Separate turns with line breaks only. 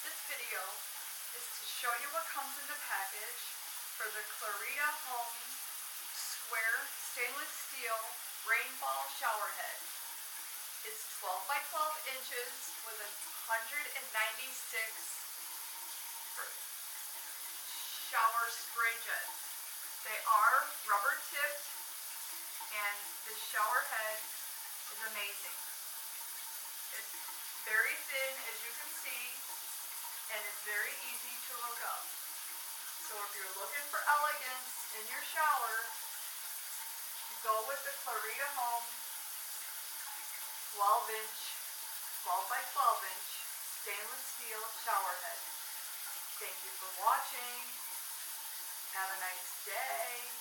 this video is to show you what comes in the package for the Clarita Home Square Stainless Steel Rainfall Shower Head. It's 12 by 12 inches with a 196 shower spray jets. They are rubber tipped and the shower head is amazing. It's very thin, as you can see, and it's very easy to hook up. So if you're looking for elegance in your shower, go with the Clarita Home 12-inch, 12 by 12-inch stainless steel shower head. Thank you for watching. Have a nice day.